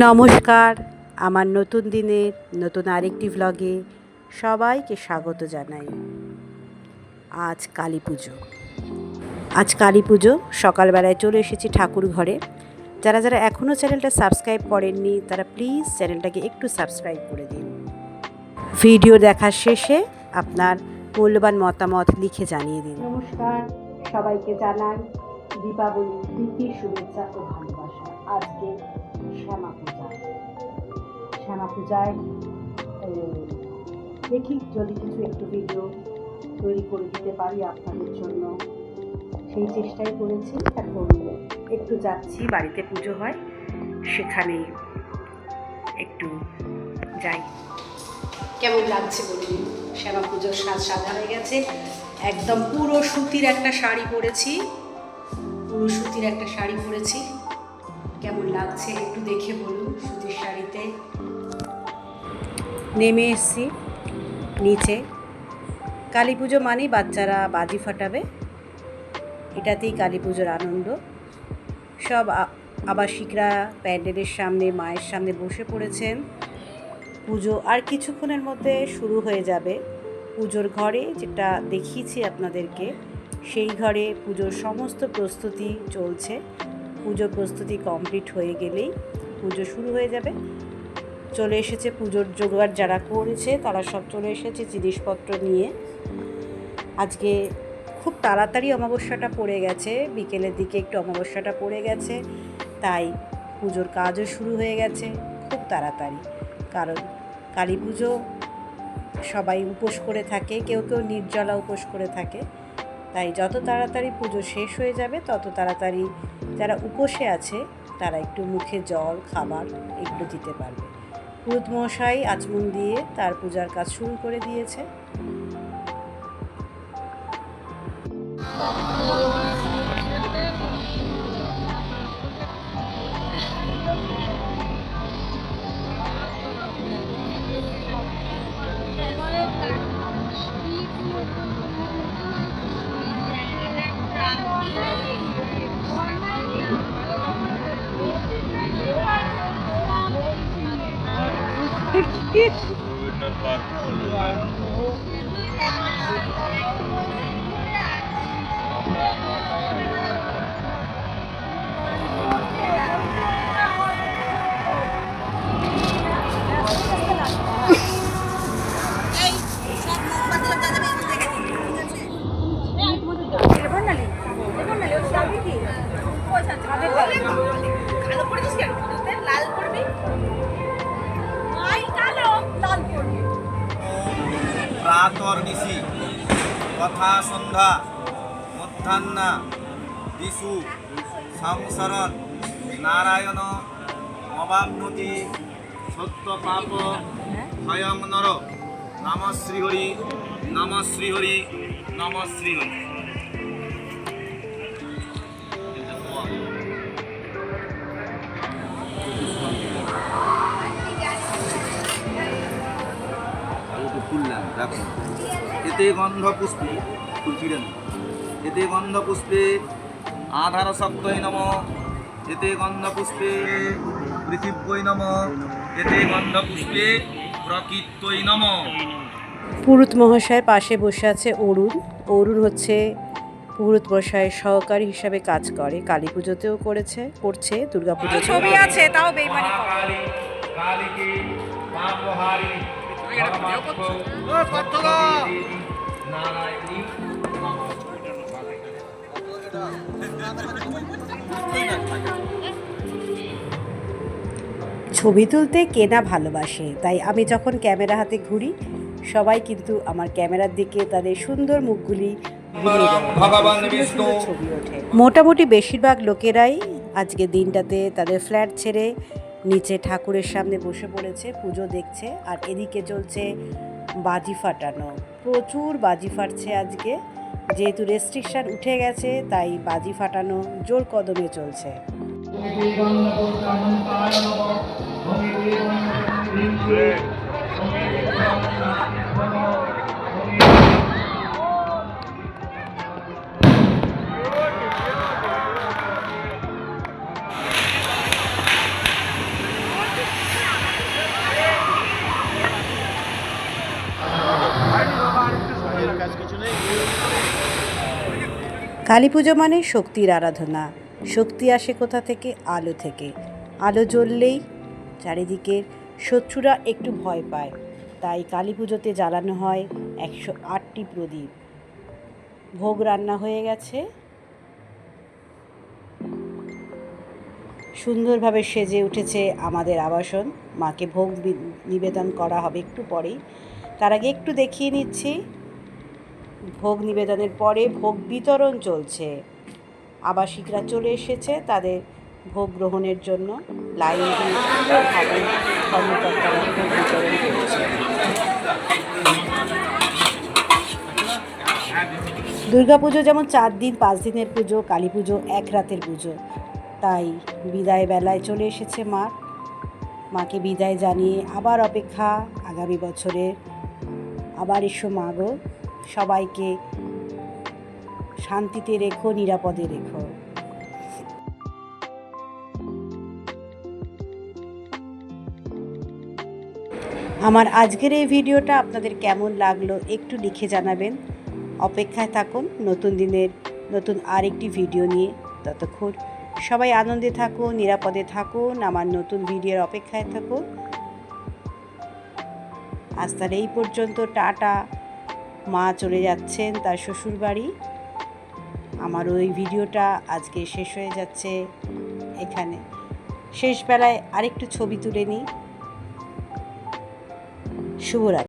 নমস্কার, আমার নতুন দিনের নতুন আরেকটি ভ্লগে সবাইকে স্বাগত জানাই। আজ কালী পুজো। সকালবেলায় চলে এসেছি ঠাকুর ঘরে। যারা যারা এখনও চ্যানেলটা সাবস্ক্রাইব করেননি তারা প্লিজ চ্যানেলটাকে একটু সাবস্ক্রাইব করে দিন। ভিডিও দেখার শেষে আপনার মূল্যবান মতামত লিখে জানিয়ে দিন। নমস্কার, সবাইকে জানাই দীপাবলির প্রীতি, শুভেচ্ছা ও ভালোবাসা। আজকে শ্যামা পূজায় দেখি যদি কিছু একটু ভিডিও তৈরি করে দিতে পারি আপনাদের জন্য, সেই চেষ্টাই করেছি। এখন একটু যাচ্ছি, বাড়িতে পুজো হয় সেখানেই একটু যাই। কেমন লাগছে বলুন? শ্যামা পুজোর সাজা হয়ে গেছে। একদম পুরো সুতির একটা শাড়ি পরেছি, কেমন লাগছে একটু দেখে বলুন। সুতির শাড়িতে নেমে এসছি নিচে। কালী পুজো মানেই বাচ্চারা বাজি ফাটাবে, এটাতেই কালী পুজোর আনন্দ। সব আবাসিকরা প্যান্ডেলের সামনে, মায়ের সামনে বসে পড়েছেন। পুজো আর কিছুক্ষণের মধ্যে শুরু হয়ে যাবে। পুজোর ঘরে যেটা দেখিয়েছি আপনাদেরকে, সেই ঘরে পুজোর সমস্ত প্রস্তুতি চলছে। পুজোর প্রস্তুতি কমপ্লিট হয়ে গেলেই পুজো শুরু হয়ে যাবে। চলে এসেছে পুজোর জোগাড়, যারা করেছে তারা সব চলে এসেছে জিনিসপত্র নিয়ে। আজকে খুব তাড়াতাড়ি অমাবস্যাটা পড়ে গেছে, বিকেলের দিকে একটু অমাবস্যাটা পড়ে গেছে, তাই পুজোর কাজও শুরু হয়ে গেছে খুব তাড়াতাড়ি। কারণ কালী পুজো সবাই উপোস করে থাকে, কেউ কেউ নির্জলা উপোস করে থাকে, তাই যত তাড়াতাড়ি পুজো শেষ হয়ে যাবে তত তাড়াতাড়ি যারা উপোসে আছে তারা একটু মুখে জল, খাবার এগুলো দিতে পারবে। পুরোহিত মশাই আচমন দিয়ে তার পূজার কাজ শুরু করে দিয়েছে। প্রাতর্নিশি তথা সন্ধ্যা মধ্যাহ্না দিশু সংসরণ নারায়ণ অবাপ্নোতি সত্য পাপ ভয়ং নর নম শ্রীহরি নম শ্রীহরি নম শ্রীহরি। এতে গন্ধপুষ্পে এতে গন্ধপুষ্পে আধার শব্দই নম, এতে গন্ধপুষ্পে পৃথিব্যই নম, এতে গন্ধপুষ্পে প্রকৃতই নম। পুরোহিত মহাশয়ের পাশে বসে আছে অরুণ হচ্ছে পুরোহিত মশাইয়ের সহকারী হিসাবে কাজ করে। কালী পুজোতেও করছে, দুর্গা পুজো ছবি আছে, তাও বেইমানি ছবি তুলতে কেনা ভালোবাসে, তাই আমি যখন ক্যামেরা হাতে ঘুরি সবাই কিন্তু আমার ক্যামেরার দিকে তাদের সুন্দর মুখগুলি ছবি ওঠে। মোটামুটি বেশিরভাগ লোকেরাই আজকে দিনটাতে তাদের ফ্ল্যাট ছেড়ে নিচে ঠাকুরের সামনে বসে পড়েছে, পুজো দেখছে। আর এদিকে চলছে বাজি ফাটানো, প্রচুর বাজি ফাটছে আজকে। যেহেতু রেস্ট্রিকশন উঠে গেছে তাই বাজি ফাটানো জোর কদমে চলছে। কালী পুজো মানে শক্তির আরাধনা। শক্তি আসে কোথা থেকে? আলো থেকে। আলো জ্বললেই চারিদিকের শত্রুরা একটু ভয় পায়। তাই কালী পুজোতে জ্বালানো হয় 108টি প্রদীপ। ভোগ রান্না হয়ে গেছে, সুন্দরভাবে সেজে উঠেছে আমাদের আবাসন। মাকে ভোগ নিবেদন করা হবে একটু পরেই। তার আগে একটু দেখিয়ে নিচ্ছি, ভোগ নিবেদনের পরে ভোগ বিতরণ চলছে। আবাসিকরা চলে এসেছে তাদের ভোগ গ্রহণের জন্য। লাইন দিয়ে সুন্দরভাবে কর্মকর্তারা ভোগ বিতরণ করছে। দুর্গাপুজো যেমন 4 দিন 5 দিনের পুজো, কালী পুজো 1 রাতের পুজো। তাই বিদায় বেলায় চলে এসেছে মাকে বিদায় জানিয়ে আবার অপেক্ষা আগামী বছরের। আবার এসো মা গো, সবাইকে শান্তিতে রেখো, নিরাপদে রেখো। আমার আজকের এই ভিডিওটা আপনাদের কেমন লাগলো একটু লিখে জানাবেন। অপেক্ষায় থাকুন নতুন দিনের নতুন আরেকটি ভিডিও নিয়ে। ততক্ষণ সবাই আনন্দে থাকুন, নিরাপদে থাকুন, আমার নতুন ভিডিওর অপেক্ষায় থাকুন। আজ তার এই পর্যন্ত, টাটা। মা চলে যাচ্ছেন তার শ্বশুর বাড়ি। আমার ওই ভিডিওটা আজকে শেষ হয়ে যাচ্ছে এখানে। শেষ বেলায় আরেকটু ছবি তুলে নিই। শুভরাত্রি।